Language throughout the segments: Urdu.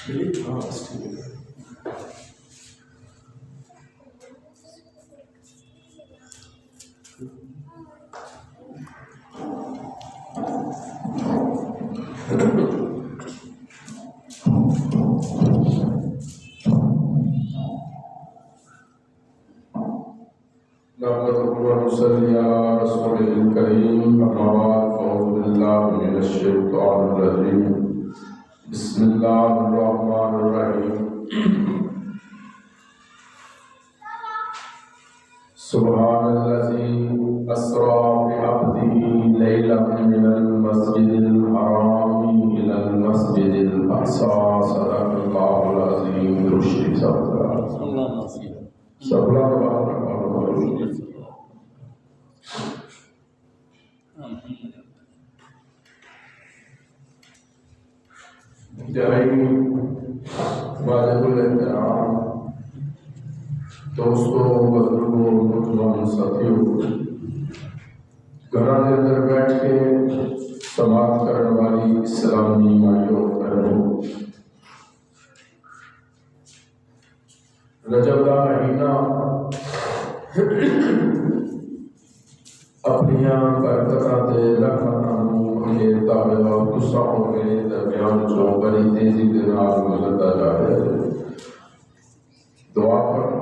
ہاں بس ٹھیک ہے. نحمده ونصلي على رسوله الكريم أما بعد فأعوذ بالله من الشيطان الرجيم بسم الله الرحمن الرحيم سبحان الذي أسرى بعبده ليلا من المسجد الحرام إلى المسجد الأقصى صدق الله العظيم رشد واجب الاحترام دوستوں بزرگوں نوجوان ساتھیوں گھراں دے اندر بیٹھ کے سماعت کرنے والی اسلامی مائیوں بہنوں رجب کا مہینہ اپنی برکتاں تے رحمتاں نوں گھیرتا ہوا گساؤں کے درمیان جو بڑی تیزی کے نال گزرتا جا رہا ہے. دعا کرو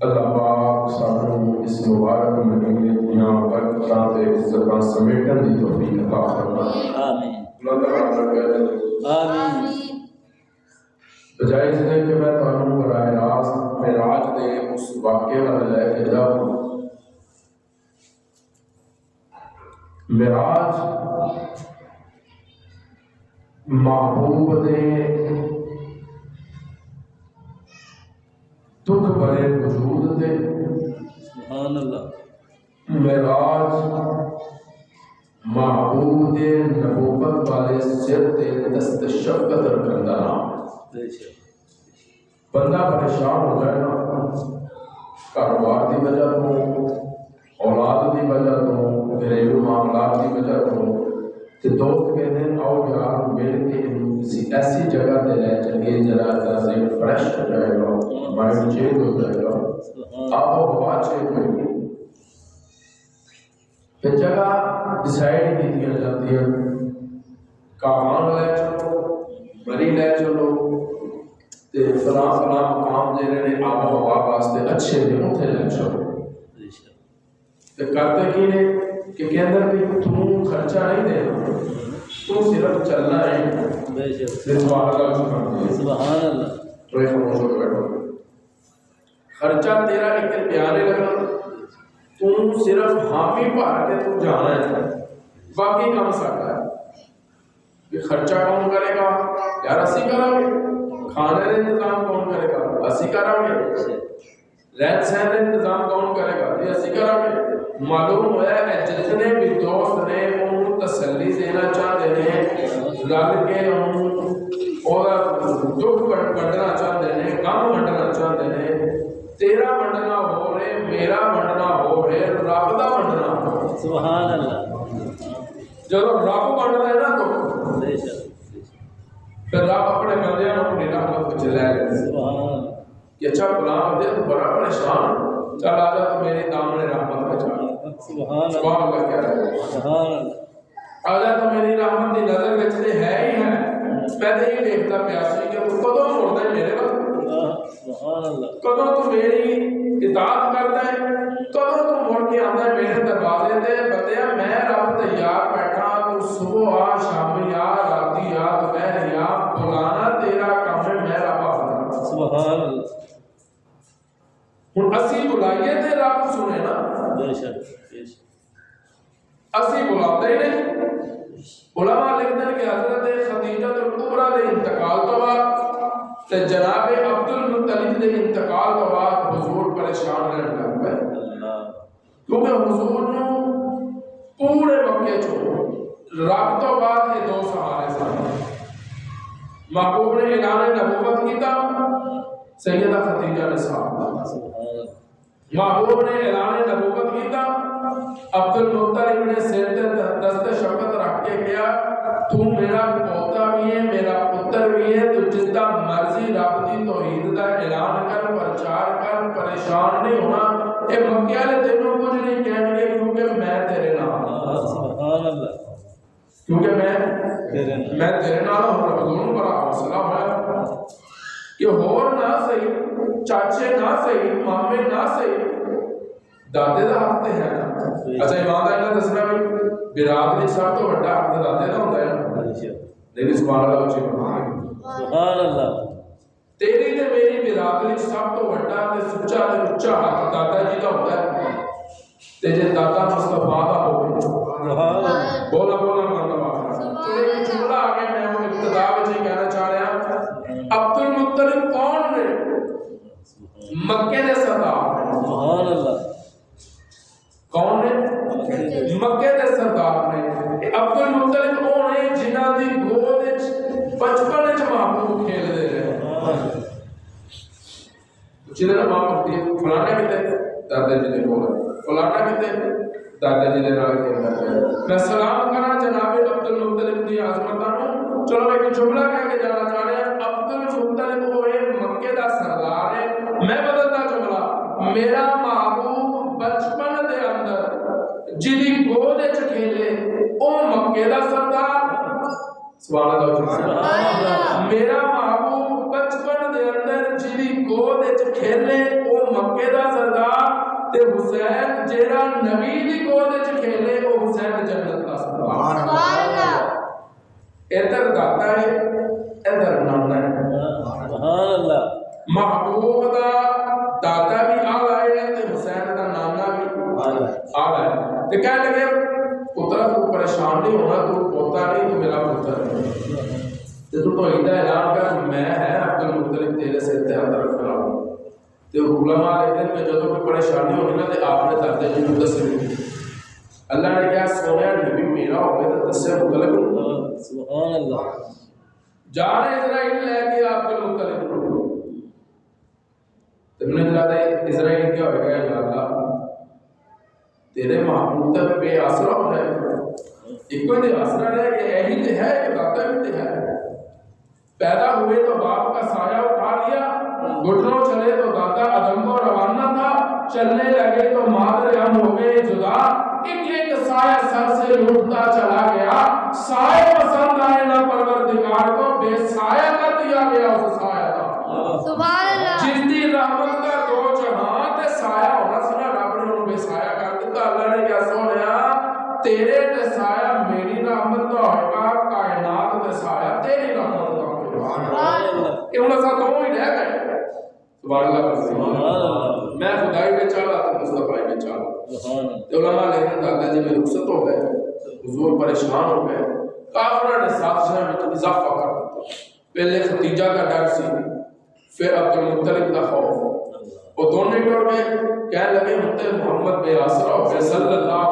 اللہ پاک سانوں اس مبارک مہینے دیاں برکتاں تے عزتاں سمیٹن دی توفیق عطا فرمائے. آمین. اللہ تعالی کہے آمین. بجائے اس نے کہ میں تانوں براہ راست معراج دے اس واقعے وال لے کے جاؤں. معراج محبوب دے دکھ بھرے وجود دے سبحان اللہ. معراج محبوب دے نبوت والے سر تے دست شفقت رکھن دا نام. بندہ پریشان ہو جائے نا کاروبار کی وجہ تو اولاد کی وجہ تو گھریلو معاملات کی وجہ تو دوست کہتے ہیں آؤ یار مل کے کسی ایسی جگہ تے لے چلیے ذرا ذہن فریش ہو جائے گا مائنڈ چینج ہو جائے گا آب و ہوا چینج ہوئے گی. پھر جگہ ڈیسائڈ کی دیا جاتی ہے کامان لے چلو مری لے چلو فلاں فلاں مقام جہاں نے آب و ہوا واسطے اچھے نے اتنے لے چلو. کرتے کی نے کہ اندر بھی تم خرچہ نہیں دینا تو صرف چلنا ہے. سبحان اللہ. خرچہ تیرا ایک روپیہ نہیں لگنا تم صرف حامی بھر کے تم جانا ہے باقی کام سکتا ہے. خرچہ کون کرے گا یار اسی کریں گے. کھانے کا انتظام کون کرے گا اسی کریں گے. رہن سہن کا انتظام کون کرے گا یہ اسی کریں گے. معلوم ہوا ہے جتنے بھی دوست نے انہوں تسلی دینا چاہتے ہیں رل کے اور دکھ بنٹنا چاہتے ہیں غم بنٹنا چاہتے ہیں. تیرا بنٹنا ہو رہے میرا بنٹنا ہو رہے رب کا بنٹنا ہو. سبحان اللہ. جب رب بنتا ہے نا تو پھر رب اپنے بندے اپنی رحمت کو چلائے گا. کہ اچھا فلاں بندے تو بڑا پریشان چل آ جا تو میری دامن رحمت میں چاہ. سبحان اللہ. کیا رہے آ جا تو میری رحمت کی نظر بچتے ہے ہی ہے. پہلے ہی دیکھتا پیاسی کہ تو کدوں موڑتا ہے میرے وقت کدوں تو میری اطاعت کرتا ہے کدوں تو مڑ کے آتا ہے میرے دروازے تے بندیا میں رب تیار بیٹھا تو صبح آ شام آ راتی آ دوپہر آ بلانا تیرا کام ہے میں رب آتا. سبحان اللہ. ہوں اسی بلائیے تے رب سنے نا اسی بلاتے ہی نہیں. علماء لکھتے ہیں کہ حضرت خدیجہ الکبریٰ دے انتقال تو بعد تے جناب عبد المطلب دے انتقال تو بعد حضور پریشان رہنے لگ پئے کیونکہ حضور نو پورے مکے چوں رب تو بعد یہ دو سہارے سن. محبوب نے اعلان نبوت کیتا سیدہ خدیجہ نے ساتھ دیا. محبوب نے اعلان نبوت کیتا عبد المطلب نے سر تے دست شفقت رکھ کے کہا تو میرا پوتا بھی ہے میرا پتر بھی ہے تو جس کیونکہ میں تیرے نال ہوں دونوں بڑا حوصلہ ہوا کہ ہور نہ صحیح چاچے نہ صحیح مامے نہ صحیح دادے دا حق تے ہے نا اچھا ایمان دا دسنا بھی برادری سب تو بڑا حق دادے دا ہوندا ہے نا لیکن سبحان اللہ سبحان اللہ تیری تے میری برادری سب تو بڑا تے سچا تے اونچا حق دادا جی دا ہوندا ہے تے جے دادا مصطفیٰ دا ہوے سبحان اللہ بولا مرتبہ ایک جملہ آگے میں وہ ابتدا وچ کہنا چاہ رہا ہوں عبد المطلب کون نے مکے دے سردار سبحان اللہ کون نے مکے دے سردار نے عبد المطلب وہ نے جنہاں دی گود وچ بچپن وچ محبوب کھیل دے رہے جنہاں ماں پڑھتی ہے فلانا کتے دادا جی دے کول فلانا کتے دادا جی دے نال کھیلدا ہے میں سلام کراں جناب عبد المطلب دی عظمتاں نوں چلو ایک جملہ کہہ کے جانا چاہ رہے ہیں عبد المطلب ہوئے مکے دا سردار ہے میں بدلتا جملہ میرا محبوب بچپن دے اندر جدی گود وچ کھیلے او مکے دا سردار سبحان اللہ میرا محبوب بچپن دے اندر جدی گود وچ کھیلے او مکے دا سردار تے حسین جیڑا نبی دی گود وچ کھیلے او حسین جنت دا سردار سبحان اللہ ادھر دادا ہے ادھر نانا ہے سبحان اللہ محبوب دا دادا بھی آلہ ہے تے حسین دا نانا بھی آلہ ہے تے کہنے لگے پترا تو پریشان نہیں ہونا تو پوتا نہیں تو میرا پتر ہے تے تو توحید دا اعلان کر میں ہے عبد المطلب تیرے سے اتحاد رکھ رہا ہوں تے علماء کہتے ہیں کہ جب کوئی پریشانی ہونی نا تے آپ نے دادے جی کو دسنی اللہ نے کہا سونے نبی میرا ہوئے تو دسے مطلب سبحان اللہ جا رہے اسرائیل لے کے عبد المطلب تم نے کہا اسرائیل کیا ہوئے گا یا اللہ تیرے محبوب تک بے آسرا ہوتا ہے ایک کوئی دے آسرا رہے کہ ایہی تے ہے کہ دادا بھی تے ہے پیدا ہوئے تو باپ کا سایہ اٹھا لیا گھٹنوں چلے تو دادا ادم کو روانہ تھا چلنے لگے تو مادر ہم ہو گئے جدا ایک ایک سایہ سر سے لوٹتا چلا گیا سایہ پسند آئے نہ پروردگار کو بے سایہ کر دیا گیا اس سایہ کا سبحان اللہ جس دی رحمت کا دو جہاں تے سایہ ہونا سنا رب نے انہوں بے سایہ کر دیا اللہ نے کیا سونیا تیرے تے سایہ میری رحمت کا ہوئے گا کائنات تے سایہ تیری رحمت کا ہوئے گا یہ انہوں ساتھ دونوں ہی رہ گئے سبحان اللہ میں خدائی میں چاہا تو مصطفیٰ میں چاہا علماء لیکن دادا جی میں رخصت ہو گئے حضور پریشان ہو گئے کافرہ نے سازشاں میں اضافہ کر دیتا پہلے ختیجہ کا ڈر سی پھر عبد المطلب کا خوف وہ دونوں ڈر گئے کہنے لگے متے محمد بے آسرا ہو گئے صلی اللہ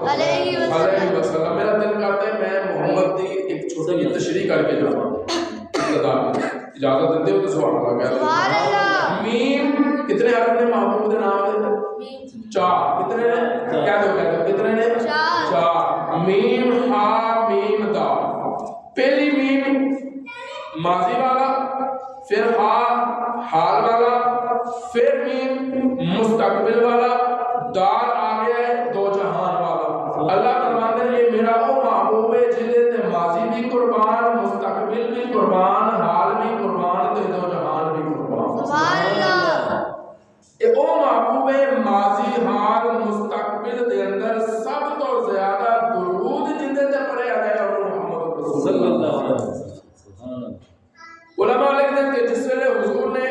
علیہ وسلم میرا دل کرتا ہے میں محمد دی ایک چھوٹی تشریح کر کے جاؤں اجازت دیتے ہو تو سبحان اللہ میم کتنے حرف نے محبوب دے نام دے چار کتنے نے کہہ دو کتنے نے چار میم ہا میم دا پہلی میم ماضی والا پھر ہا حال والا پھر میم مستقبل والا دال آگے دو جہان والا اللہ فرماتے ہیں یہ میرا وہ محبوب ہے جنہیں تے ماضی بھی قربان مستقبل بھی قربان حال بھی قربان تے دو جہان بھی قربان سبحان اللہ یہ وہ محبوب ہے ماضی حال مستقبل دے اندر سب تو زیادہ درود جنہیں تے پڑھے آئے اور محمد رسول صلی اللہ علیہ وسلم علماء لکھتے ہیں کہ جس ویلے حضور نے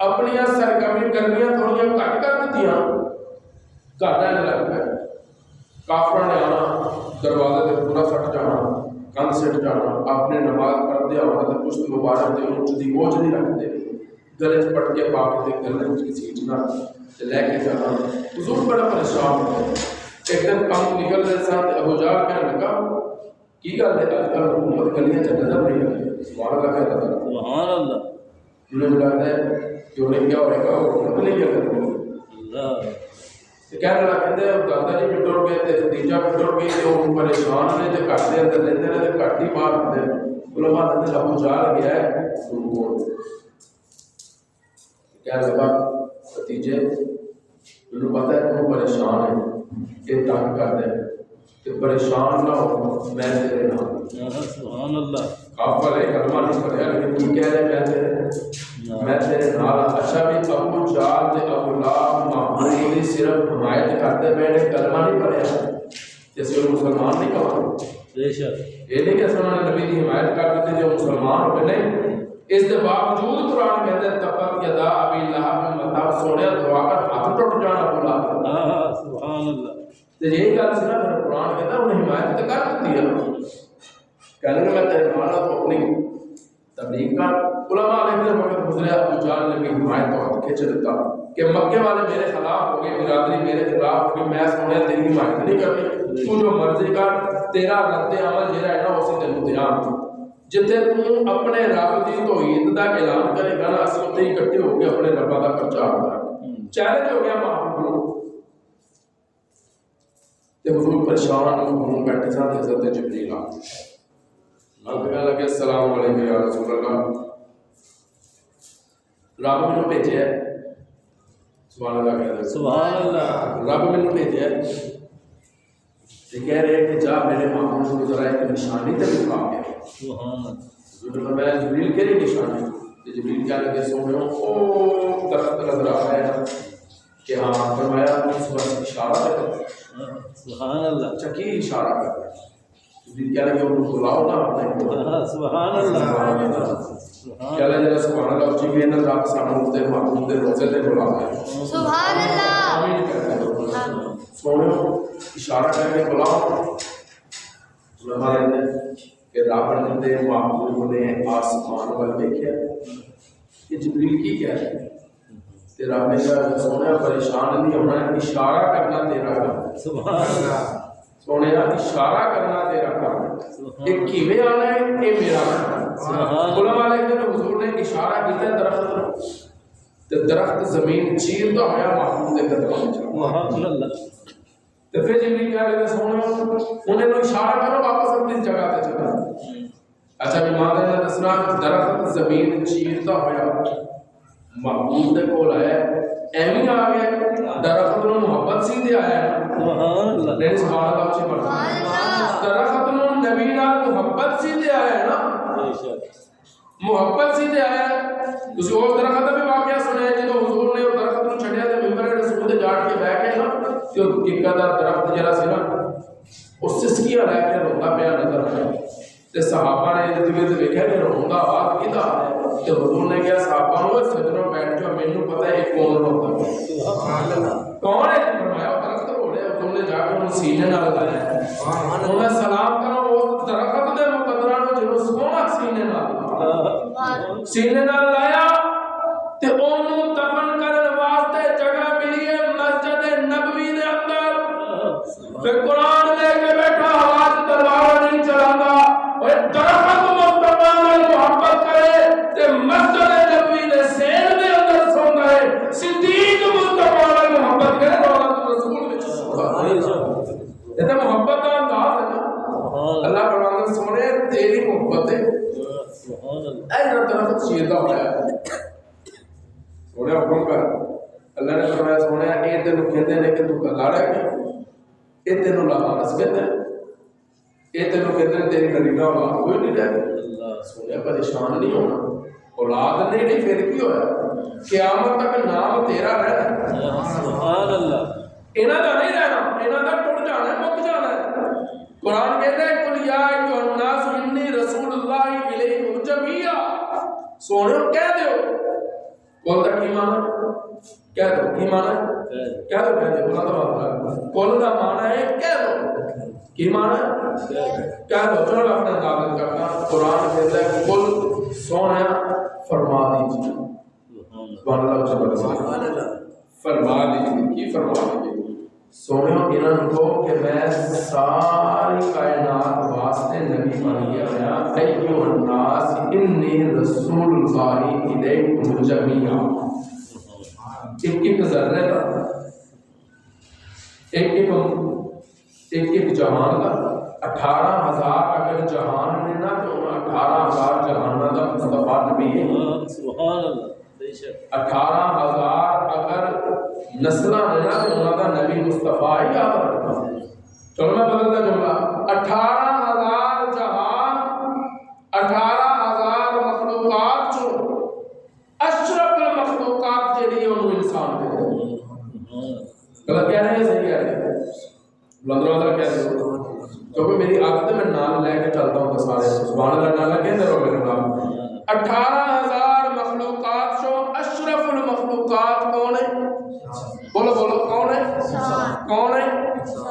اپنی سرگرمی کرنیاں تھوڑیاں کٹ کر دیتیاں گھر رہنے لگ گئے کافروں نے آنا دروازے سے پورا سٹ جانا کندھ سٹ جانا اپنے نماز پڑھ دیا ہونا تو پشت مبارک دے اونچ دی بوجھ نہیں رکھتے گلے چ پٹ کے پاک دے گلے چ کسیچنا لے کے جانا حضور بڑا پریشان ہو ایک دن کام نکل رہے ساتھ ابو جہل کہنے لگا کی گل ہے آج کل حکومت گلیاں چ نظر نہیں آتی سبحان اللہ کہتا تھا سبحان اللہ انہیں بلاتا ہے کہ انہیں کیا ہوئے گا حکومت نہیں کیا کرتے اللہ کہنے لگا کہتے ہیں دادا جی بھی ٹر گئے تھے ختیجہ بھی ٹر گئی تھے وہ پریشان نے جو گھر دے اندر رہتے ہیں تو گھر ہی باہر ہوتے ہیں علماء نے ابو جہل گیا ہے ان کو کہنے لگا ختیجے انہوں پتہ ہے تو پریشان ہے یہ تنگ کر دے کہ پریشان نہ ہو میں تیرے نال سبحان اللہ کافر ہے کلمہ نہیں پڑھیا لیکن کی کہہ رہے میں تیرے نال اچھا بھی ابو جہل تے ابو لہب محمود دی صرف حمایت کرتے پے نے کلمہ نہیں پڑھیا تے اسی مسلمان نہیں کہو بے شک یہ نہیں کہ سنوں نے نبی کی حمایت کر دیتے جو مسلمان ہو گئے نہیں اس کے باوجود قرآن کہتے ہیں تبت یدا ابی لہب متا سونے دعا کر ہاتھ ٹوٹ جانا بولا سبحان اللہ تو یہی گل سی نا پھر قرآن کہتا ہے انہیں حمایت تو کر دیتی ہے کہنے کہ میں تیرے مانا تو اپنی تبلیغ کا علماء علیہ وقت گزرے ابو جہل نے بھی حمایت کو ہاتھ کھینچ دیتا کہ مکے والے میرے خلاف ہو گئے برادری میرے خلاف ہو گئی میں سونے تیری حمایت نہیں کرنی تو جو مرضی کر تیرا رد عمل جہاں ہے نا اسی تینوں دیاں جتنے تو اپنے رب کی توحید کا اعلان کرے گا نا اسی اتنے ہی اکٹھے ہو کے اپنے ربا کا پرچار کریں چیلنج ہو گیا محبوب تے حضور پریشان ہوں بیٹھے ساتھ حضرت جبریل آپ کہنے لگے السلام علیکم یا رسول اللہ رب میں بھیجے سبحان اللہ کہہ رہے سبحان اللہ رب میں بھیجے کہہ رہے کہ جا میرے محبوب کو ذرا ایک نشانی تے دکھا کے سبحان اللہ میں جبریل کے لیے نشانی جبریل کیا لگے سونے او درخت نظر آ رہا ہے کہ ہاں فرمایا اس وقت اشارہ کر سبحان اللہ اچھا کی اشارہ کر رہا ہے جبریل کیا لگے انہوں کو بلاؤ نا اپنے سبحان اللہ کیا لگے جب سبحان اللہ اچھی بھی انہوں رب سامنے تے محبوب دے روزے تے بلا ہے سبحان اللہ آمین کہتے ہیں سونے اشارہ کر کے بلاؤ علماء کہتے ہیں کہ رب نے محبوب نے آسمان وال دیکھا کہ جبریل کی کہہ رہے ہیں تے رب نے کہا سونے پریشان نہیں ہونا اشارہ کرنا تیرا کام سبحان اللہ سونے اشارہ کرنا تیرا کام ایک کیویں آنا ہے یہ میرا کام علماء کہتے ہیں حضور نے اشارہ کیا درخت تے درخت زمین چیرتا ہوا محبوب دے قدموں وچ سبحان اللہ تو پھر جبریل کہہ رہے تھے سونے انہیں نو اشارہ کرو واپس اپنی جگہ تے چلا اچھا بھی ماں نے دسنا درخت زمین چیرتا ہوا محبوب دے کول آیا ایویں آ گیا درخت نو محبت سی دے آیا سبحان اللہ نہیں سبحان اللہ اچھی پڑھا درخت نو نبی نال محبت سی دے آیا نا بے شک محبت سی دے آیا تسی اس درخت دا بھی واقعہ سنیا جدوں حضور نے اس درخت نو چھڈیا تے منبر رسول تے جاٹ کے بیٹھ کے نا تے او ککا دا درخت جڑا سی نا اس سسکیاں لے کے روتا پیا نظر آیا تے صحابہ نے جدوں ویکھیا کہ روندا آواز کیدا تے حضور نے کہا صحابہ نو سجدوں بیٹھ جاؤ مینوں پتہ ہے کون روندا سبحان اللہ کون ہے فرمایا درخت رو رہا ہے تم نے جا کے انہوں سینے نال لایا انہوں نے سلام کرو اس درخت دے مقدرہ نو جنوں سونا سینے نال سینے نال لایا تے انہوں دفن کرن واسطے جگہ ملی ہے مسجد نبوی دے اندر پھر قرآن لے کے بیٹھا آواز تلوار نہیں چلاتا اور درخت مصطفیٰ میں محبت کرے تے مسجد نبوی دے سین دے اندر سو گئے صدیق مصطفیٰ میں محبت کرے دولت رسول میں یہ تو محبت کا انداز ہے نا اللہ فرماتا سونے تیری محبت ہے ایسا درخت چیرتا ہوا ہے سونے حکم کر اللہ نے فرمایا سونے یہ تینوں کہتے ہیں کہ تو کلا رہ گیا یہ تینوں لامانس کہتے ہیں یہ تینوں کہتے ہیں تیری نرینا اولاد کوئی نہیں رہ گیا سونے پریشان نہیں ہونا اولاد نہیں پھر کی ہویا قیامت تک نام تیرا رہنا سبحان اللہ انہاں دا نہیں رہنا انہاں دا ٹوٹ جانا ہے مک جانا ہے قرآن کہتا ہے قل یا ایھا الناس انی رسول اللہ الیکم جمیعا سونے کہہ دیو کون دا کی معنی کہہ دو کی معنی کہہ دو بولا تو بات کون دا معنی ہے کہہ دو کی معنی کہہ دو چلو اپنا دعوت کرنا قرآن کہتا ہے قل سونے فرما دیجیے سبحان اللہ فرما دیجیے کی فرما دیجیے سونے انہوں کو کہ میں ساری کائنات واسطے نبی بن گیا ایھا الناس انی رسول اللہ الیکم جمیعا ایک ذرے کا ایک جہان کا 18,000 اگر جہان نے نا تو 18,000 جہان کا مصطفیٰ نبی ہے سبحان اللہ بے شک 18,000 اگر نسلہ لینا تو انہوں کا نبی مصطفیٰ ہی یاد رکھنا. چلو میں بدلتا جملہ 18,000 جہان 18,000 مخلوقات چو اشرف المخلوقات کے لیے انہوں انسان کے غلط کہہ رہے ہیں صحیح کہہ رہے ہیں بلندر کہہ رہے ہیں کیونکہ میری عادت ہے میں نام لے کے چلتا ہوں تو سارے سبحان اللہ نام لے کے میرے نام 18,000 مخلوقات چو اشرف المخلوقات کون ہے بولو بولو کون ہے کون ہے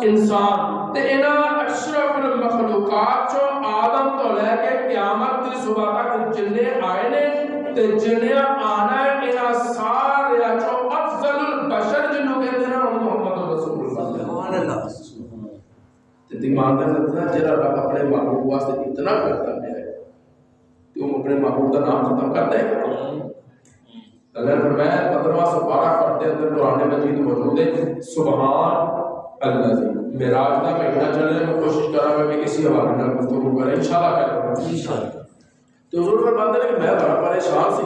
انسان تے انہاں اشرف المخلوقات چو آدم تو لے کے قیامت کی صبح تک جننے آئے نے تے جننے آنا ہے انہاں سارے چو افضل البشر جنہوں کہتے ہیں محمد رسول اللہ سبحان اللہ تے دماغ میں سکتا ہے جرا رب اپنے محبوب واسطے اتنا کرتا ہے کہ وہ اپنے محبوب کا نام ختم کرتا ہے اللہ فرمایا 15واں سپارہ پڑھتے اندر قرآن مجید موجود ہے سبحان اللہ جی معراج کا مہینہ چلنے میں کوشش کرا میں کسی حوالے نال گفتگو کریں انشاءاللہ کریں انشاءاللہ تو حضور فرماتے ہیں کہ میں بڑا پریشان سی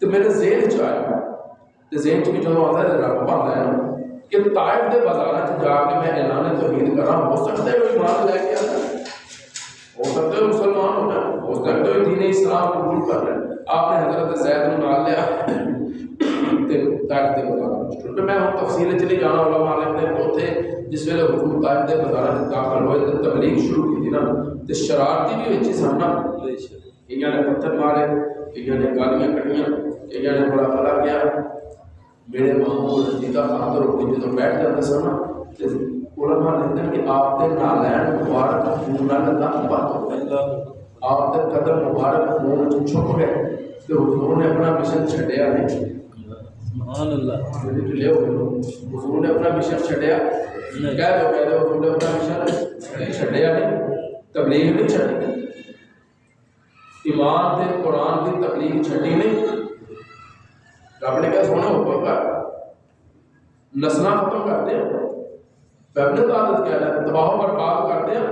تو میرے ذہن چ آیا تو ذہن چ بھی جو آتا ہے رب بنتا ہے کہ طائف دے بازاراں چ جا کے میں اعلان توحید کراں ہو سکتا ہے کوئی ایمان لے کے آتا ہو سکتا ہے مسلمان ہونا ہو سکتا ہے دین اسلام قبول کر لیں آپ نے حضرت زید نو نال لیا تے طائف دے بازاراں تو میں ہن تفصیل چلی جانا علماء لکھتے ہیں اوتھے جس ویلے حضور طائف دے بازاراں وچ داخل ہوئے تے تبلیغ شروع کی نا تے شرارتی بھی وچ سن نا کئیاں نے پتھر مارے کئیاں نے گالیاں کٹیاں کئیاں نے بڑا بھلا کیا میرے محمود رضیدہ خاطر ہو کے جو بیٹھ جاتے سن نا علماء لکھتے ہیں کہ آپ دے نالین مبارک خون نال لم بات ہو گئی آپ دے قدم مبارک خون چھپ گئے کہ حضور نے اپنا مشن چھڈیا نہیں سبحان اللہ حضور نے اپنا مشن چھڈیا کہہ دو حضور نے اپنا مشن چھڈیا نہیں تبلیغ نہیں چھڈی ایمان تے قرآن کی تبلیغ چھڈی نہیں رب نے کہا سونا حکم کر نسلیں ختم کرتے ہیں فیملی عادت کیا ہے تباہ و برباد کرتے ہیں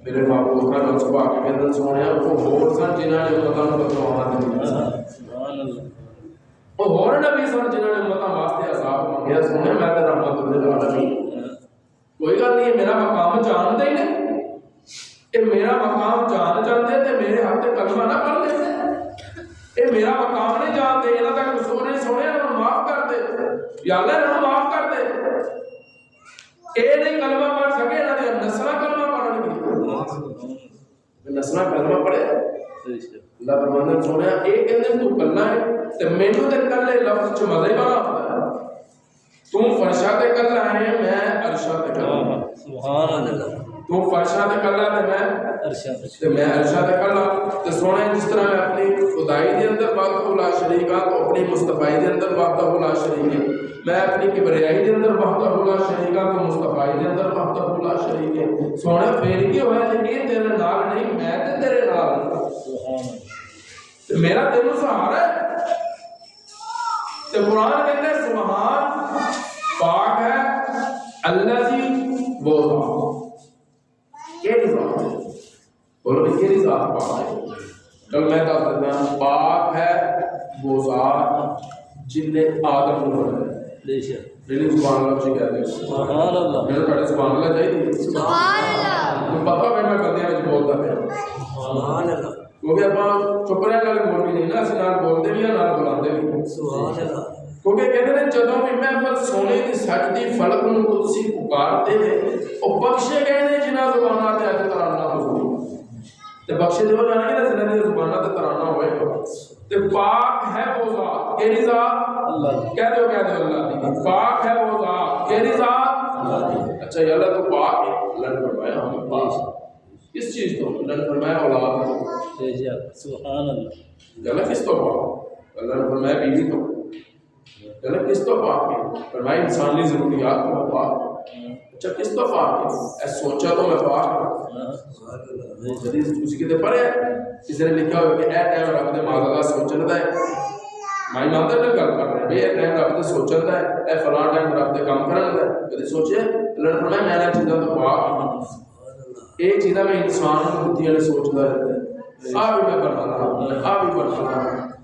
میرے محبوب کا نام صبح کے دن سونے وہ ہور سن جنہاں نے امتاں نوں بدلوانا نہیں سبحان اللہ وہ ہور نبی سن جنہاں نے امتاں واسطے عذاب منگیا سونے میں تے رحمت للعالمین کوئی گل نہیں میرا مقام جانتے ہی نہیں اے میرا مقام جان جاندے تے میرے ہاتھ تے کلمہ نہ پڑھ لیندے اے میرا مقام نہیں جانتے انہاں دا قصور نہیں سونے انہاں معاف کر دے یا اللہ انہاں معاف کر دے اے نہیں کلمہ پڑھ سکے انہاں دی نسلہ کلمہ پڑھن گی نسلہ کلمہ پڑھے اللہ فرماتا سونے اے کہندے تو کلنا ہے تے مینوں تے کلے لفظ چ مزہ ہی بڑا ہوتا ہے تو فرشاں تے کلنا ہے میں عرشاں تے کلنا سبحان اللہ تو فرشاں تے کلنا تے میں عرشاں تے کلنا تے سونے جس طرح میں اپنی خدائی دے اندر وحدہ لا شریک ہاں تو اپنی مصطفی دے اندر وحدہ لا شریک ہے میں اپنی کبریائی دے اندر وحدہ لا شریک ہاں تو مصطفی دے اندر وحدہ لا شریک ہے سونے پھر کی ہویا تے یہ تیرے نال نہیں میں تے تیرے نال سبحان تے میرا تینوں سہارا ہے تے قرآن کہتا ہے سبحان پاک ہے اللہ جی وہ کیڑی ذات ہے بولو کہ کیڑی ذات پاک ہے کل میں کہا کرتا ہوں پاک ہے وہ ذات جن نے آدم کو بنایا بے شک میری سبحان اللہ سے کہتے ہیں سبحان اللہ میرے بڑے سبحان اللہ چاہیے سبحان اللہ تو پتہ میں گندے میں بولتا پیا سبحان اللہ کیونکہ اپنا چپ رہنے والے بول بھی نہیں نا اسی نال بولتے بھی ہیں نال بلاندے بھی سبحان اللہ کیونکہ کہتے ہیں جدوں بھی محفل سونے کی سجدی فلک نوں قدسی پکارتے ہیں او بخشے گئے نے جنہاں زباناں تے اج ترانہ حضور تے بخشے جو جانے گے جنہاں دی زباناں تے ترانہ ہوئے تے پاک ہے وہ ذات کیڑی ذات اللہ کہہ دو اللہ دی پاک ہے وہ ذات کیڑی ذات اللہ دی اچھا یا اللہ تو پاک ہے اللہ نے فرمایا ہم پاک کس چیز تو اللہ نے فرمایا اولاد تو بے شک سبحان اللہ اللہ کس تو پاک اللہ نے فرمایا بیوی تو اللہ کس تو پاک ہے فرمایا انسانی ضروریات کو پاک اچھا کس تو پاک ہے اے سوچا تو میں پاک ہوں حدیث کسی کے پڑھے کسی نے لکھا ہوا کہ اے ٹائم رب دے معاذ اللہ سوچن دا ہے مائی ماندر نے گل کر رہے ہیں اے ٹائم رب دے سوچن دا ہے اے فلاں ٹائم رب دے کام کرن دا ہے کدی سوچے اللہ نے فرمایا میں نے چیزاں تو پاک ہوں یہ چیزاں میں انسان کو بتیاں نے سوچدا رہتا ہے آ بھی میں بنانا آ بھی بنانا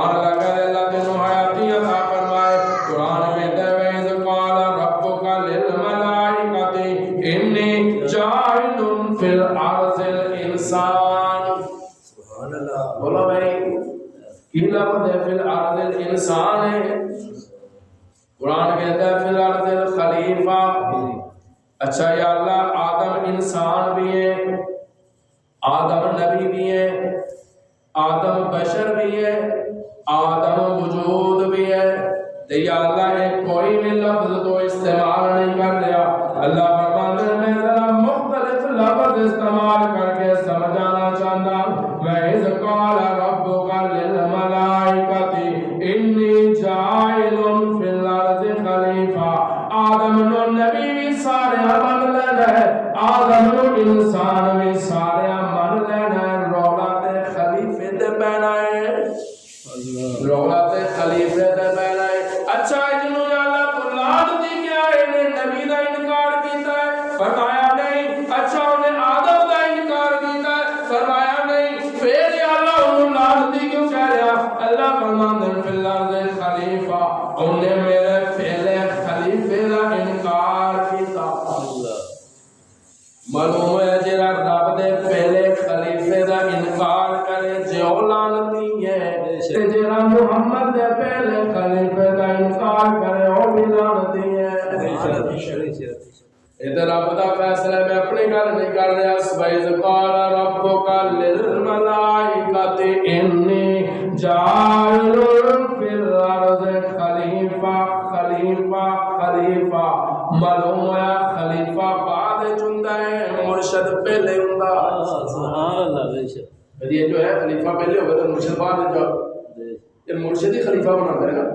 سبحان اللہ کہ اللہ تینوں حیاتی عطا فرمائے قرآن کہتا ہے وَإِذْ قَالَ رَبُّكَ لِلْمَلَائِكَةِ إِنِّي جَاعِلٌ فِي الْأَرْضِ الْإِنسَانِ سبحان اللہ بولو بھائی کی لفظ ہے فی الارض الانسان ہے قرآن کہتا ہے فی الارض الخلیفہ اچھا یا اللہ آدم انسان بھی ہے آدم نبی بھی ہے آدم بشر بھی ہے آدم وجود بھی ہے تو یا اللہ نے کوئی بھی لفظ تو استعمال نہیں کر لیا اللہ فرماتے ہیں میں ذرا مختلف لفظ استعمال کر کے سمجھانا چاہتا وَإِذْ قَالَ رَبُّكَ لِلْمَلَائِكَةِ إِنِّي جَاعِلٌ فِي الْأَرْضِ خَلِيفَةً آدم نو نبی بھی سارے من لینا ہے آدم نو انسان بھی سارے من لینا ہے رولا تے خلیفے تے بہنا ہے رولا تے خلیفے تے بہنا ہے اچھا جنہوں نے اللہ کو لاد دی کیا انہیں نبی دا انکار کیتا ہے فرمایا نہیں اچھا انہیں آدم دا انکار کیتا ہے فرمایا نہیں پھر اللہ انہوں لاد دی کیوں کہہ رہا اللہ فرماندن فی الارض خلیفہ انہیں میرے پہلے خلیفے دا انکار کیتا معلوم ہے جرا رب دے پہلے خلیفے دا انکار کرے جو لعنتی ہے تے جرا محمد دے پہلے خلیفے دا انکار کرے او بھی لعنتی ہے ادھر رب دا فیصلہ میں اپنی گل نہیں کر رہا وَإِذْ قَالَ رَبُّكَ لِلْمَلَائِكَةِ إِنِّي جَاعِلٌ فِي الْأَرْضِ خلیفہ معلوم ہے خلیفہ بعد چنتا ہے مرشد پہلے ہوندا سبحان اللہ بے شک یہ جو ہے خلیفہ پہلے ہوگا تو مرشد بعد جاؤ یہ مرشد ہی خلیفہ بنا دے گا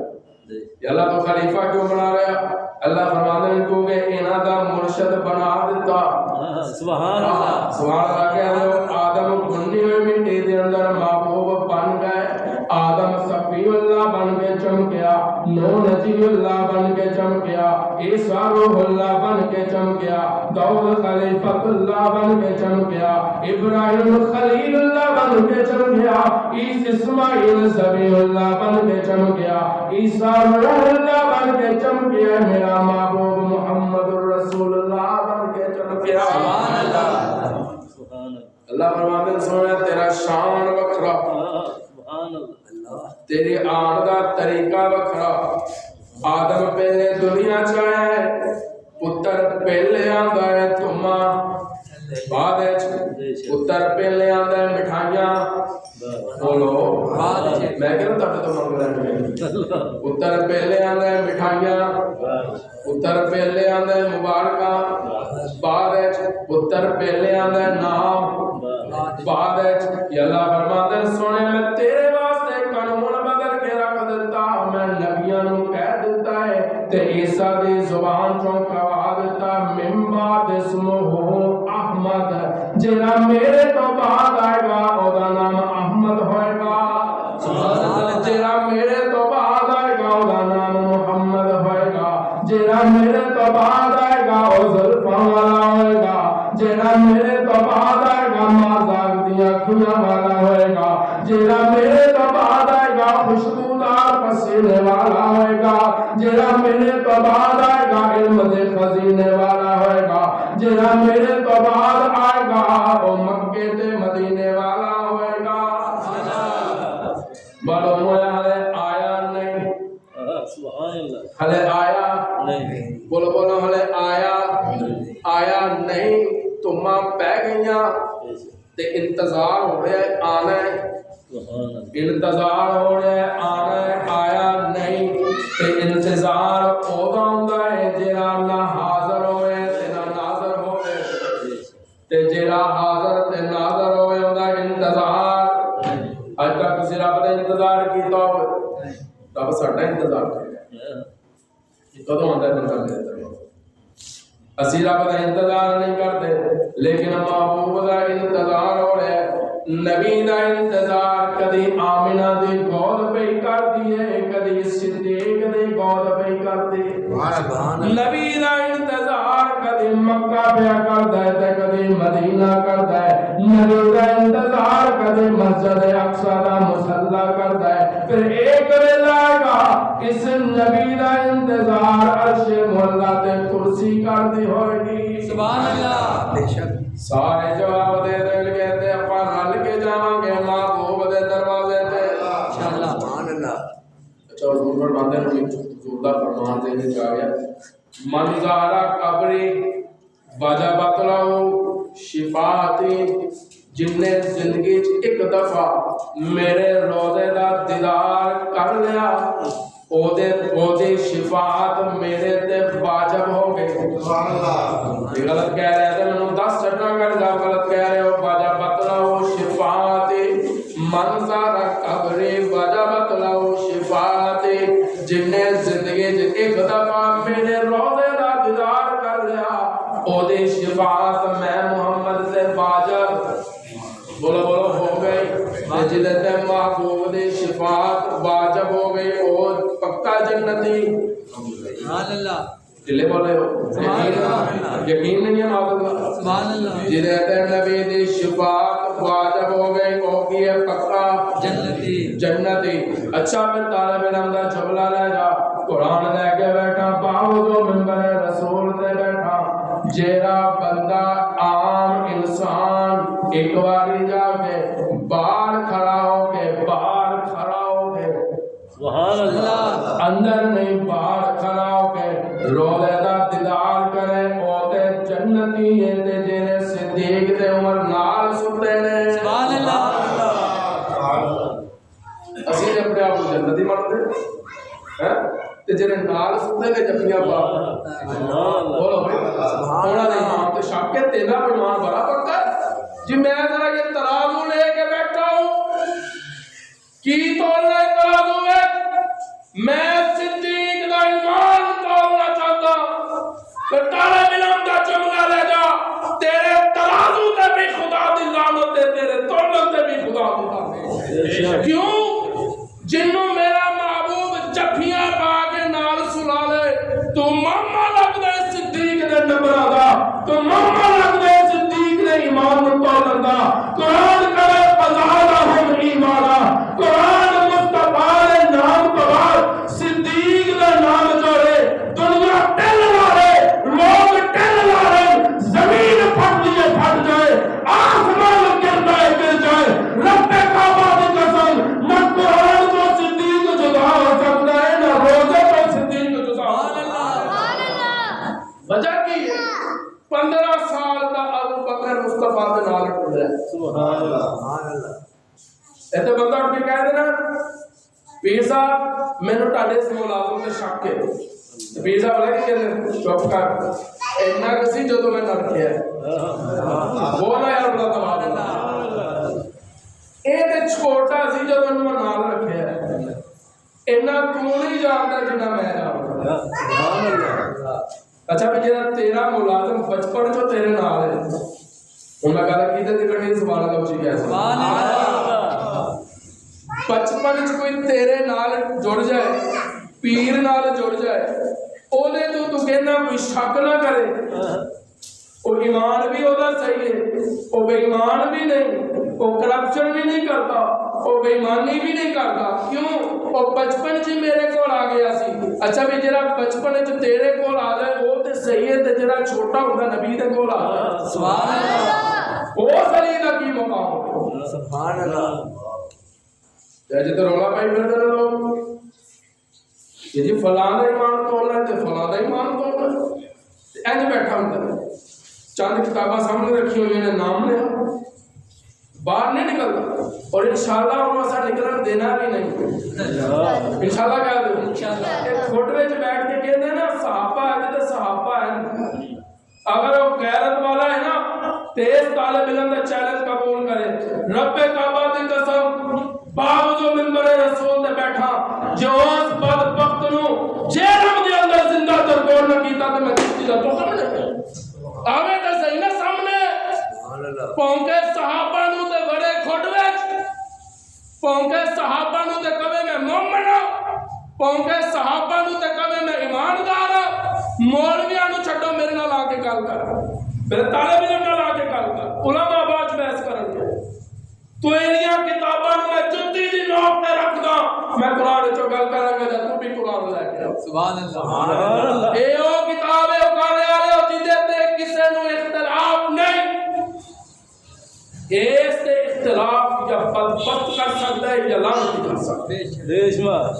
یا اللہ تو خلیفہ کیوں بنا رہا اللہ فرماتے ہیں کیونکہ انہاں دا مرشد بنا دیتا سبحان اللہ سبحان اللہ کہہ رہے ہو آدم گھنی ہوئی مٹی دے اندر محبوب بن گئے آدم صفی اللہ بن کے چمکیا نوح نجی اللہ بن کے چمکیا عیسیٰ روح اللہ بن کے چمکیا داؤد خلیفۃ اللہ بن کے چمکیا ابراہیم خلیل اللہ بن کے چمکیا اسماعیل ذبیح اللہ بن کے چمکیا عیسیٰ روح اللہ بن کے چمکیا میرا محبوب محمد رسول اللہ بن کے چمکیا سبحان اللہ سبحان اللہ فرماتے ہیں سونے تیرا شان وکھرا سبحان اللہ تیری آن دا طریقہ وکھرا آدم پہلے دنیا چاہے پتر پہلے آندا ہے تما بعد پتر پہلے آندا ہے مٹھائیاں بولو میں کہہ رہا تو منگ رہے ہیں پتر پہلے آندا ہے مٹھائیاں پتر پہلے آندا ہے مبارکاں بعد پتر پہلے آندا ہے نام بعد یا اللہ فرماتے ہیں سونے میں تیرے واسطے قانون بدل کے رکھ دیتا میں نبیاں نو کہہ دیتا ہے تے عیسیٰ دی زبان چوں کہوا دیتا من بعد اسمہ احمد جڑا میرے تو بعد آئے گا او دا نام احمد ہوئے گا جڑا میرے تو بعد آئے گا او دا نام محمد ہوئے گا جڑا میرے تو بعد آئے گا او زلفاں والا ہوئے گا جڑا میرے تو بعد آئے گا مازاگ دیا کھویا والا ہوئے گا جڑا میرے تو بعد آئے گا خوشبودار پسینے والا ہوئے گا جڑا میرے تو بعد آئے گا علم دے خزینے والا ہوئے گا جڑا میرے تو بعد آئے گا وہ مکے تے مدینے والا ہوئے گا بڑو مویا ہلے آیا نہیں سبحان اللہ ہلے آیا نہیں بولو بولو ہلے آیا نہیں تمہاں پہ گئیاں تے انتظار ہو رہا ہے آنا ہے انتظار ہو رہا ہے آنا ہے آیا نہیں تے انتظار ہوگا ہوندا ہے جڑا نہ حاضر ہوئے تے نہ ناظر ہوئے تے جڑا حاضر تے ناظر ہوئے ہوندا انتظار اج تک کسی رب دا انتظار کیتا ہوئے رب ساڈا انتظار کرے کدوں آندا ہے بندہ میرے تے اسی رب دا انتظار نہیں کرتے لیکن محبوب دا انتظار ہو رہا ہے نبی دا انتظار کدی آمنہ دی گود پہ کر دیئے کدی صدیق دی گود پہ کر دیئے نبی دا انتظار کدی مکہ پہ کردا ہے تے کدی مدینہ کردا ہے، نبی دا انتظار کدی مسجد اقصی دا مصلی کردا ہے، پھر ایک ویلا گا اس نبی دا انتظار عرش مولا تے کرسی کردی ہوئے گی۔ سبحان اللہ، بے شک سارے جواب دے دیں گے تے اپاں رل کے جاواں گے محبوب دے دروازے تے انشاءاللہ۔ سبحان اللہ۔ اچھا حضور فرماتے ہیں کہ حضور دا فرمان دے وچ آ گیا منظارہ قبری وجبت لہو شفاعتی، جن نے زندگی چ ایک دفعہ میرے روضے دا دیدار کر لیا او دی شفاعت میرے تے واجب ہو گئی۔ سبحان اللہ۔ یہ غلط کہہ رہے ہیں تو 10 چٹا کر دا غلط کہہ رہے ہو۔ وجبت لہو شفاعتی منظر قبری وجبت لہو شفاعتی، جن نے زندگی چ ایک دفعہ میرے روضے دا دیدار کر لیا او دی شفاعت میں محمد سے واجب بولو بولو ہو گئی، جلد محبوب دی شفاعت واجب ہو گئی، اور پکا جنتی۔ سبحان اللہ، دلے بولے ہو یقین نہیں ہے معذرت، سبحان اللہ، جلد نبی دی شفاعت واجب ہو گئی، وہ کی ہے پکا جنتی جنتی۔ اچھا پھر طالب علم دا جملہ لے جا، قرآن لے کے بیٹھا باوجو منبر رسول تے بیٹھا، جیڑا بندہ عام انسان ایک باری جا کے باہر کھڑا ہو کے سبحان اللہ، اندر نہیں باہر کھڑا ہو کے روضے دا دیدار کرے او تے جنتی ہے تے جڑے صدیق تے عمر نال ستے نے۔ سبحان اللہ، اسی اپنے آپ کو جنتی مانتے ہیں تے جڑے نال ستے نے جپیاں پا بولو انہاں دے ایمان تے شک ہے تیرا ایمان بڑا پکا ہے جی میں ذرا یہ ترازو لے کے بیٹھا ہوں کی تولنا ہے ترازو میں میں صدیق دا ایمان تولنا چاہتا تو طالب علم دا جملہ لے جا تیرے ترازو تے بھی خدا دی لعنت ہے تیرے تولن تے بھی خدا دی لعنت ہے۔ کیوں جنوں میرا محبوب جفیاں پا کے نال سلا لے تو ماما لگ دے صدیق دے نمبر دا، تو ماما لگ دے صدیق دے ایمان تولن دا۔ قرآن کرے فزادہم ایمانا، قرآن مصطفیٰ نے نام تو بعد صدیق دے نام جوڑے، دنیا ٹل مارے لوگ ٹل مارے، زمین پھٹ لیے پھٹ جائے، آسمان گرتا ہے گر جائے، رب کعبہ کی قسم نہ قرآن تو صدیق جدا ہو سکتا ہے نہ روزے تو صدیق جدا ہو سکتا ہے۔ وجہ کی ہے 15 سال دا ابو بکر مصطفیٰ دے نال ٹر ہے۔ سبحان اللہ، ایتے بندہ اٹھ کے کہہ دینا پیر صاحب مینوں تہاڈے اس ملازم تے شک ہے، پیر صاحب بولے کہ کہندے چپ کر اینا کسی جدوں میں نہ رکھیا ہے بولا یار بلا سبحان اللہ، اے تے چھوٹا سی جدوں میں نال رکھیا ہے، اینا تو نہیں جاندا جنہ میں جاندا۔ سبحان اللہ، اچھا بھی جڑا تیرا ملازم بچپن چوں تیرے نال ہے ہن میں گل کیتے تے کٹی سبحان اللہ اچھی کہہ سبحان اللہ، بچپن چ کوئی تیرے نال جڑ جائے پیر نال جڑ جائے اودے تو کہنا کوئی شک نہ کرے او ایمان بھی اودا صحیح ہے، او بے ایمان بھی نہیں، او کرپشن بھی نہیں کرتا، او بے ایمانی بھی نہیں کرتا۔ کیوں او بچپن چ میرے کول آ گیا سی۔ اچھا بھی جڑا بچپن چ تیرے کول آ جائے او تے صحیح ہے تے جڑا چھوٹا ہوندا نبی دے کول آ جائے سبحان اللہ، او صحیح دا کی مقام ہے۔ سبحان اللہ، جی تو رولا پائی پھرتے ہیں لوگ کہ جی فلاں دا ایمان تولنا ہے تے فلاں دا ایمان تولنا ہے، انج بیٹھا ہوں چند کتاباں سامنے رکھی ہوئی نے نام نے باہر نہیں نکلتا اور انشاءاللہ انہوں ایسا نکلن دینا بھی نہیں۔ انشاءاللہ کہہ دو ایک کھوٹوے چ بیٹھ کے کہتے ہیں نا صحابہ ہے تے صحابہ ہے، اگر وہ غیرت والا ہے نا تیز طالب علم کا چیلنج قبول کرے، رب کعبہ کی قسم باوجود منبر رسول تے بیٹھا جو اس بدبخت نو جہنم دے اندر زندہ ترکور نہ کیتا تے میں کسی دا تو خبر نہیں آوے تے صحیح نہ سامنے پونکے صحابہ نو تے بڑے کھوٹوے پونکے صحابہ نو تے کہے میں مومن ہوں، پونکے صحابہ نو تے کہے میں ایماندار ہوں، ਮੌਲਵੀਆਂ ਨੂੰ ਛੱਡੋ, ਮੇਰੇ ਨਾਲ ਆ ਕੇ ਗੱਲ ਕਰ, ਮੇਰੇ ਤਾਲਿਬ ਇਲਮ ਨਾਲ ਆ ਕੇ ਗੱਲ ਕਰ, ਉਲਮਾ ਬਾਅਦ ਚ ਬਹਿਸ ਕਰਨਗੇ। ਤੇਰੀਆਂ ਕਿਤਾਬਾਂ ਨੂੰ ਮੈਂ ਜੁੱਤੀ ਦੀ ਨੋਕ ਤੇ ਰੱਖਦਾ, ਮੈਂ ਕੁਰਾਨ ਚੋਂ ਗੱਲ ਕਰਾਂਗਾ ਜਦ ਤੂੰ ਵੀ ਕੁਰਾਨ ਲੈ ਕੇ ਆ। ਸੁਭਾਨ ਅੱਲਾਹ। ਇਹ ਉਹ ਕਿਤਾਬ ਹੈ ਉਕਾਲੇ ਵਾਲੇ ਜਿਹਦੇ ਤੇ ਕਿਸੇ ਨੂੰ ਇਖਤਲਾਫ ਨਹੀਂ। ਇਸ ਤੇ ਇਖਤਲਾਫ ਜਾਂ ਬਦਬਖਤ ਕਰ ਸਕਦਾ ਹੈ ਜਾਂ ਲਾਨਤ ਕਰ ਸਕਦਾ ਹੈ। ਬੇਸ਼ਮਾਰ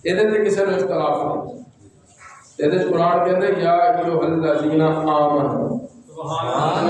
ਇਹਦੇ ਤੇ ਕਿਸੇ ਨੂੰ ਇਖਤਲਾਫ ਨਹੀਂ। ਇਹਦੇ ਕੁਰਾਨ ਕਹਿੰਦੇ ਯਾ ਅਯੁਹੱਲਜ਼ੀਨਾ ਆਮਨੂ, ਸੁਭਾਨ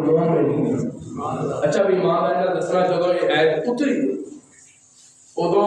ਮੁਅਮਿਨੀਨ। ਅੱਛਾ ਵੀ ਇਮਾਨਦਾਰ ਨੇ ਦੱਸਣਾ ਜਦੋਂ ਇਹ ਆਇਤ ਉਤਰੀ ਉਦੋਂ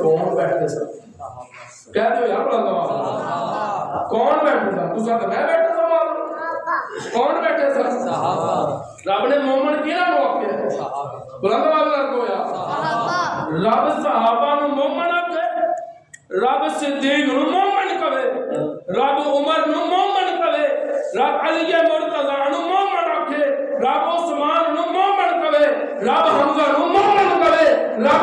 ਕੌਣ ਬੈਠੇ ਸਨ? ਕਹਿ ਦਿਓ ਯਾਰ ਬੜਾ ਕੌਣ ਬੈਠੇ ਸਨ? ਤੁਸੀਂ ਤਾਂ ਮੈਂ ਬੈਠਾ ਸਾਂ। ਕੌਣ ਬੈਠੇ ਸਨ? ਸਹਾਬਾ। ਰੱਬ ਨੇ ਮੂਮਨ ਕਿਹਨਾਂ ਨੂੰ ਆਖਿਆ? ਸਹਾਬਾ। ਬੁਲੰਦ ਆਵਾਜ਼ ਨਾਲ ਕੋਇਆ ਰੱਬ ਸਹਾਬਾ ਨੂੰ ਮੂਮਨ ਆਖੇ, ਰੱਬ ਸਿੱਦੀਕ ਨੂੰ ਮੂਮਨ ਕਵੇ, ਰੱਬ ਉਮਰ ਨੂੰ ਮੂਮਨ ਕਵੇ, ਰੱਬ ਅਲੀ ਮੁਰਤਜ਼ਾ ਨੂੰ ਮੂਮਨ ਆਖੇ, ਰੱਬ ਉਸਮਾਨ ਨੂੰ ਮੂਮਨ ਕਵੇ, ਰੱਬ ਹਮਜ਼ਾ ਨੂੰ ਮੂਮਨ ਕਵੇ, ਰੱਬ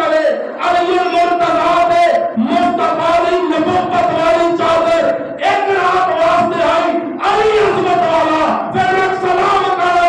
ਕਵੇ। ਅਲੀ ਮੁਰਤਜ਼ਾ ਦੇ ਮੁਸਤਫਾ ਦੀ ਨਬੂਵਤ ਵਾਲੀ ਚਾਦਰ ਇੱਕ ਰਾਤ ਵਾਸਤੇ ਆਈ, ਅਲੀ ਅਜ਼ਮਤ ਵਾਲਾ ਫਿਰ ਸਲਾਮ ਕਰ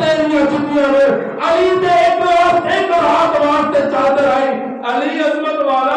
ਤੇਰੀਆਂ ਜੁੱਤੀਆਂ ਨੇ। ਅਲੀ ਦੇ ਇੱਕ ਰਾਤ ਵਾਸਤੇ ਚਾਦਰ ਆਈ, ਅਲੀ ਅਜ਼ਮਤ ਵਾਲਾ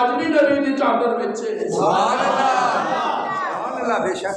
ਅੱਜ ਵੀ ਨਬੀ ਦੀ ਚਾਦਰ ਵਿੱਚ ਹੈ। ਸੁਭਾਨ ਅੱਲਾਹ। ਬੇਸ਼ੱਕ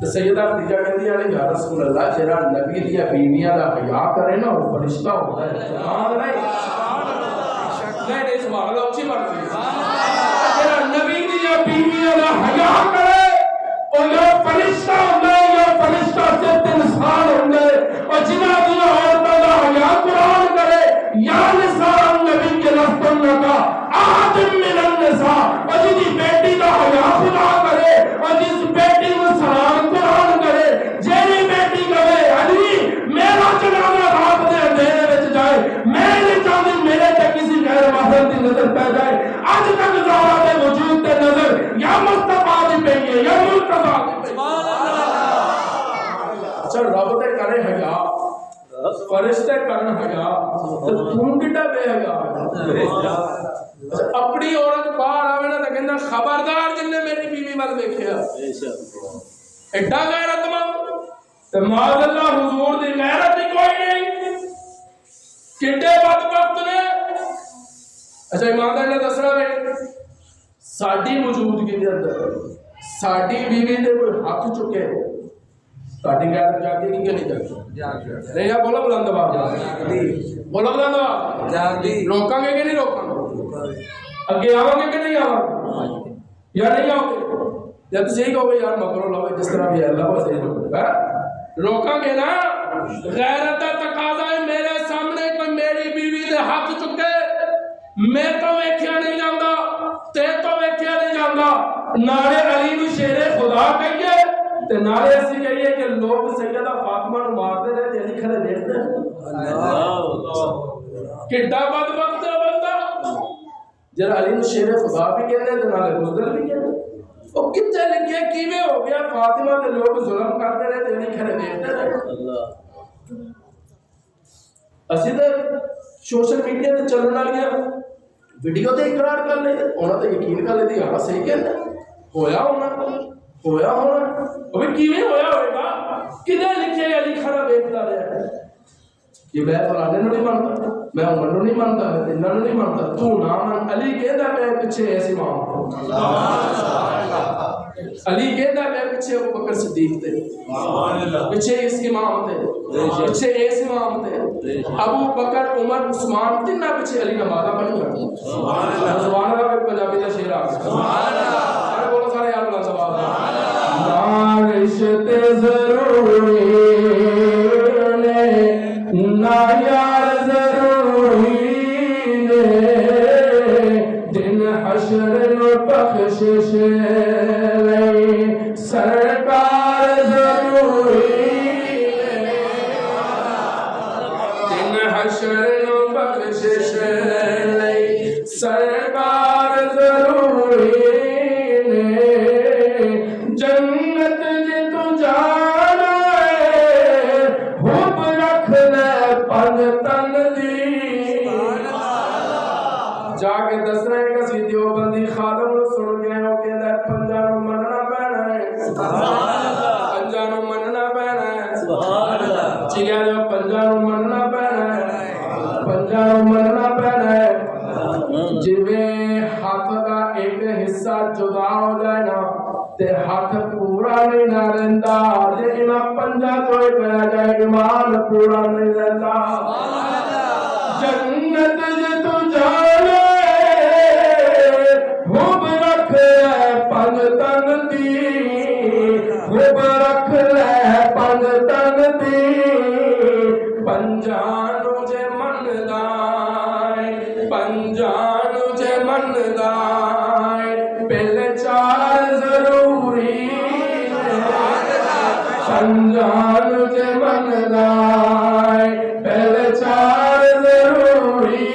تو سیدہ خدیجہ کہندی ہے یا رسول اللہ جڑا نبی دی بیویاں دا حیا کرے نا وہ فرشتہ ہوتا ہے سبحان اللہ نہیں سبحان اللہ اچھی بات ہے جڑا نبی دی بیویاں دا حیا کرے اور یہ فرشتہ ہوتا ہے یہ فرشتہ صرف انسان ہوتا ہے اور جنہاں دی عورتوں دا حیا قرآن کرے یا نساء النبی کے لفظ کا آدم من النساء اور جنہی بیٹی دا حیا خدا کرے اور جس بیٹی کو سلام قرآن کرے جیری بیٹی کرے علی میرا جنازہ رات دے اندھیرے وچ جائے میں نہیں چاہتی میرے تے کسی غیر محرم دی نظر پہ جائے آج تک زہرا دے وجود تے نظر یا مصطفیٰ دی پہ ہے یا مرتضیٰ دی پہ اچھا رب تے کرے حیا فرشتے کرن حیا تو تم کڈا بے حیا اپنی عورت باہر آوے نا تے کہندا خبردار جن نے میری بیوی ول ویکھیا ایڈا غیرت مند تے معاذ اللہ حضور دی غیرت ہی کوئی نہیں کڈے بدبخت نے اچھا ایماندار نے دسنا ہے ساڈی موجودگی دے اندر ساڈی بیوی دے کوئی ہاتھ چکے ساڈی غیرت جاگے گی کہ نہیں جاگے نہیں یا بولو بلند آواز بولو بلند آواز جاگی روکاں گے کہ نہیں روکاں اگے آواں گے کہ نہیں آواں یا نہیں آؤ گے جب تسی کہو گے یار مکرو لو جس طرح بھی ہے اللہ بس یہی روکاں گے نا غیرت کا تقاضا ہے میرے سامنے کوئی میری بیوی دے ہاتھ چکے میں تو ویکھیا نہیں جاندا تے تو ویکھیا نہیں جاندا نارے علی نو شیر خدا کہیے تے نارے اسی کہیے کہ لوگ سیدہ فاطمہ نو مارتے رہے تے علی کھڑے دیکھتے ہیں کڈا بدبخت ہے بندہ جڑا علی نو شیر خدا بھی کہندے تے نالے بزدل بھی کہندے او کتے لکھے کیویں ہو گیا فاطمہ تے لوگ ظلم کرتے رہے تے علی کھڑے دیکھتے رہے اسی تے سوشل میڈیا تے چلن والیاں ویڈیو تے اقرار کر لے انہاں تے یقین کر لے ہاں صحیح کہندے ہویا ہونا ابھی کیویں ہویا ہوئے گا کدھے لکھے علی کھڑا ویکھدا رہیا کہ میں فلانے نو نہیں مانتا میں عمر نو نہیں مانتا میں انہاں نو نہیں مانتا تو نہ من علی کہندا میں پیچھے اس امام علی کہندا میں پیچھے ابو بکر صدیق تے سبحان اللہ پیچھے اس امام تے پیچھے اس امام تے ابو بکر عمر عثمان تیناں پیچھے علی نمازاں پڑھی سبحان اللہ سبحان اللہ پنجابی دا شعر آ سبحان اللہ سارے بولو سارے یار اللہ سبحان اللہ رشتے ضروری نا یار ضروری دن حشر نو بخشش سرکار ضروری دن حشر نو بخشش سرکار ضروری جنت جے تو جانا ہے حب رکھ لے پن تن دی جا کے دسنا ہے کسی دیوبندی خادم نو سن گئے ہو کہندا ہے پنجاں نو مننا پینا ہے سبحان اللہ پنجاں نو مننا پینا ہے سبحان اللہ جی کہہ رہے پنجاں نو مننا پینا ہے پنجاں نو مننا پینا ہے جویں ہاتھ دا ایک حصہ جدا ہو جائے نا تے ہاتھ پورا نہیں نہ رہندا جے انہاں پنجاں تو پہ جائے ایمان پورا نہیں رہندا جنت جے تو جانا حب رکھ لے پن تن دی حب رکھ لے پن تن دی پنجاں نو جے مندا پنجاں نو جے مندا پہلے چار ضروری پنجاں نو جے مندا پہلے چار ضروری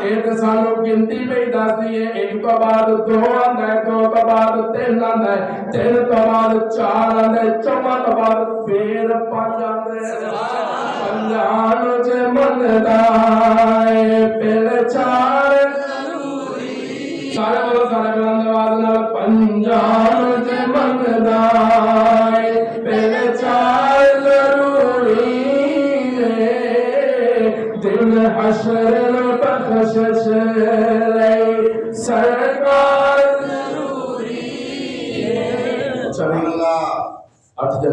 ایک سانو گنتی پہ دس دیئے ایک تو بعد دو آندا ہے دو تو بعد تین آندا ہے تین تو بعد چار آندا ہے چوما تو بعد پھر پانچ آندا ہے پنجاں نو جے مندا پہلے چار سارے بولو سارے بلند آواز نال پنجاں نو جے مندا پہلے چار ضروری دن حشر نو بخشش سرکار ضروری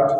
8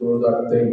2023